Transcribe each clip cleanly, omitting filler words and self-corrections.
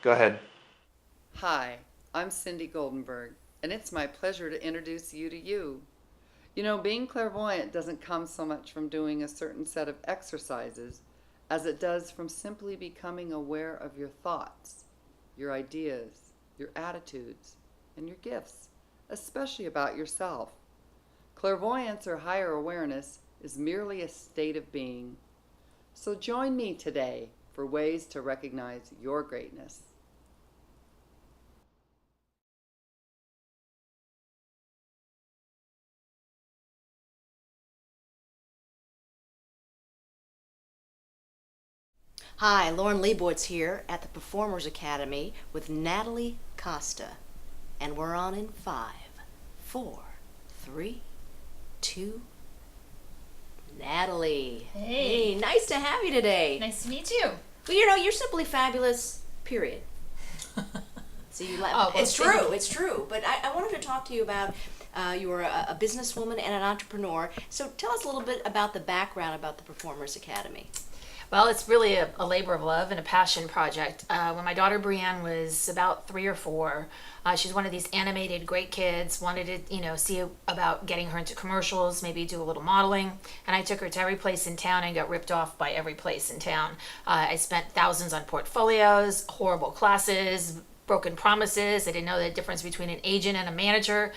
Go ahead. Hi, I'm Cindy Goldenberg, and it's my pleasure to introduce you to you. You know, being clairvoyant doesn't come so much from doing a certain set of exercises as it does from simply becoming aware of your thoughts, your ideas, your attitudes, and your gifts, especially about yourself. Clairvoyance or higher awareness is merely a state of being. So join me today for ways to recognize your greatness. Hi, Lauren Leibourt's here at the Performers Academy with Natalie Costa. And we're on in 5, 4, 3, 2. Natalie. Hey. Nice to have you today. Nice to meet you. Well, you're simply fabulous, period. So you laugh. Oh, well, It's thank true, you. it's true. But I wanted to talk to you about you are a businesswoman and an entrepreneur. So tell us a little bit about the background about the Performers Academy. Well, it's really a labor of love and a passion project. When my daughter Brienne was about 3 or 4, she's one of these animated great kids. Wanted to, see about getting her into commercials, maybe do a little modeling. And I took her to every place in town and got ripped off by every place in town. I spent thousands on portfolios, horrible classes, broken promises. I didn't know the difference between an agent and a manager.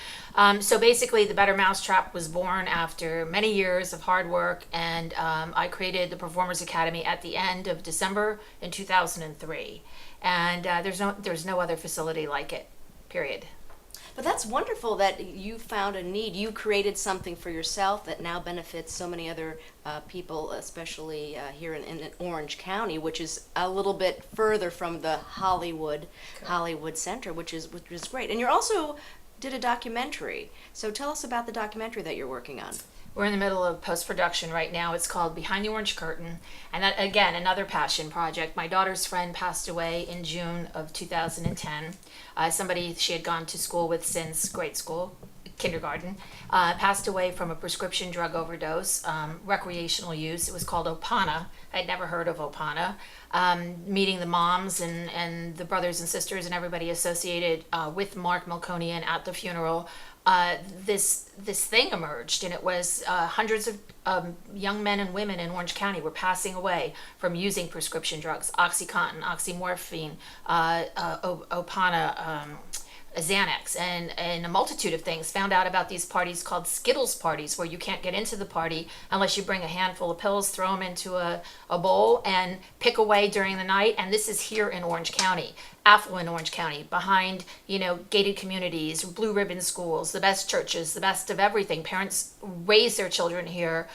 So basically, the Better Mousetrap was born after many years of hard work, and I created the Performers Academy at the end of December in 2003. And there's no other facility like it. Period. But that's wonderful that you found a need. You created something for yourself that now benefits so many other people, especially here in Orange County, which is a little bit further from the Hollywood Center, which is great. And you also did a documentary. So tell us about the documentary that you're working on. We're in the middle of post-production right now. It's called Behind the Orange Curtain. And that, again, another passion project. My daughter's friend passed away in June of 2010. Somebody she had gone to school with since grade school, kindergarten, passed away from a prescription drug overdose, recreational use. It was called Opana. I'd never heard of Opana. Meeting the moms and the brothers and sisters and everybody associated with Mark Melkonian at the funeral, this thing emerged, and it was hundreds of young men and women in Orange County were passing away from using prescription drugs, OxyContin, oxymorphine, Opana, Xanax, and a multitude of things. Found out about these parties called Skittles parties, where you can't get into the party unless you bring a handful of pills, throw them into a bowl, and pick away during the night. And this is here in Orange County, affluent Orange County, behind, gated communities, blue ribbon schools, the best churches, the best of everything. Parents raise their children here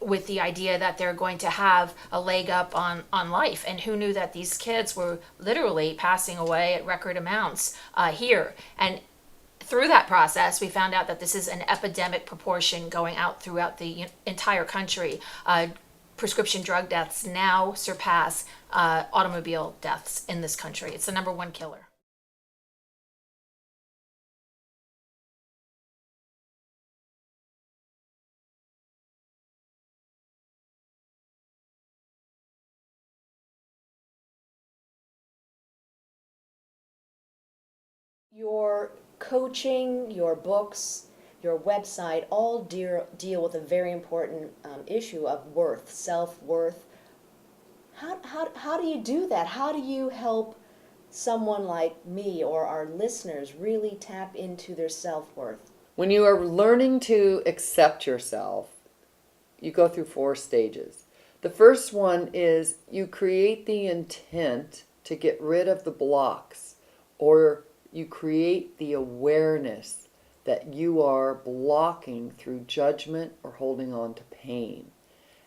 with the idea that they're going to have a leg up on life. And who knew that these kids were literally passing away at record amounts here? And through that process, we found out that this is an epidemic proportion going out throughout the entire country. Prescription drug deaths now surpass automobile deaths in this country. It's the number one killer. Your coaching, your books, your website all deal with a very important issue of worth, self-worth. How do you do that? How do you help someone like me or our listeners really tap into their self-worth? When you are learning to accept yourself, you go through 4 stages. The first one is you create the intent to get rid of the blocks, or you create the awareness that you are blocking through judgment or holding on to pain.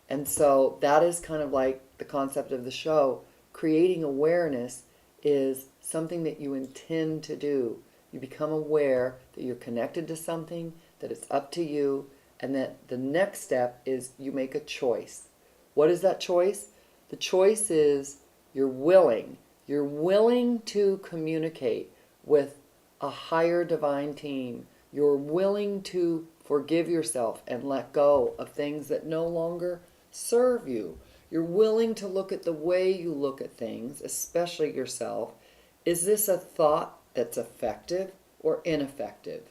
And so that is kind of like the concept of the show. Creating awareness is something that you intend to do. You become aware that you're connected to something, that it's up to you, and that the next step is you make a choice. What is that choice? The choice is you're willing. You're willing to communicate with a higher divine team. You're willing to forgive yourself and let go of things that no longer serve you. You're willing to look at the way you look at things, especially yourself, Is this a thought that's effective or ineffective?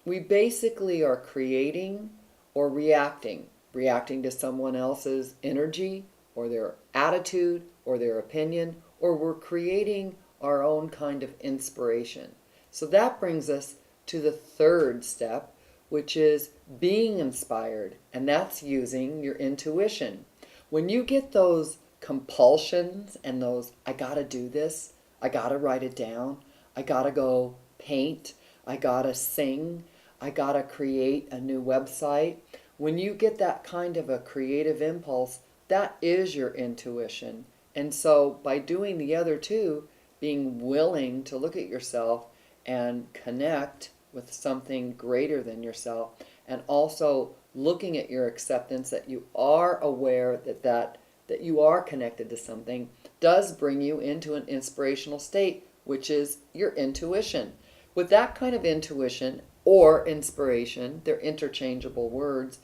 We basically are creating or reacting to someone else's energy or their attitude or their opinion, or we're creating our own kind of inspiration. So that brings us to the third step, which is being inspired, and that's using your intuition. When you get those compulsions and those, I gotta do this, I gotta write it down, I gotta go paint, I gotta sing, I gotta create a new website. When you get that kind of a creative impulse, that is your intuition. And so by doing the other two, being willing to look at yourself and connect with something greater than yourself, and also looking at your acceptance that you are aware that you are connected to something, does bring you into an inspirational state, which is your intuition. With that kind of intuition or inspiration, they're interchangeable words,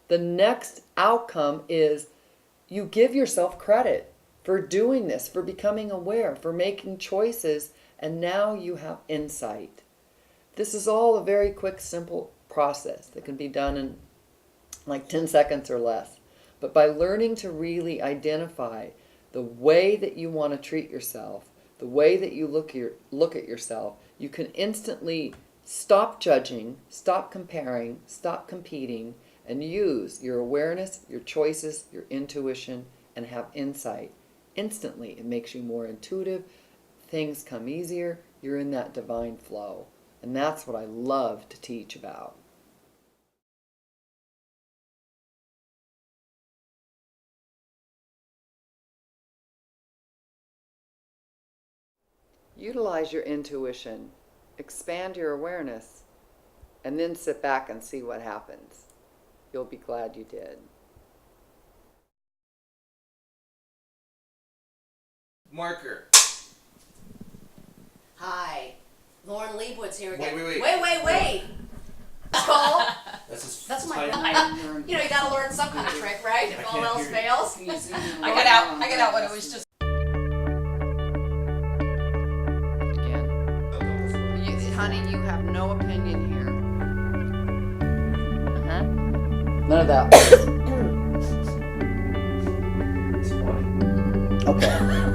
the next outcome is you give yourself credit for doing this, for becoming aware, for making choices, and now you have insight. This is all a very quick, simple process that can be done in like 10 seconds or less. But by learning to really identify the way that you want to treat yourself, the way that you look at yourself, you can instantly stop judging, stop comparing, stop competing, and use your awareness, your choices, your intuition, and have insight. Instantly, it makes you more intuitive. Things come easier. You're in that divine flow. And that's what I love to teach about. Utilize your intuition, expand your awareness, and then sit back and see what happens. You'll be glad you did. Marker. Hi, Lauren Leibowitz here again. Wait. Cole. That's my title. You know, you gotta learn some kind of trick, right? If all else fails. I got out when it was just. Again, honey, you have no opinion here. None of that. It's funny. Okay.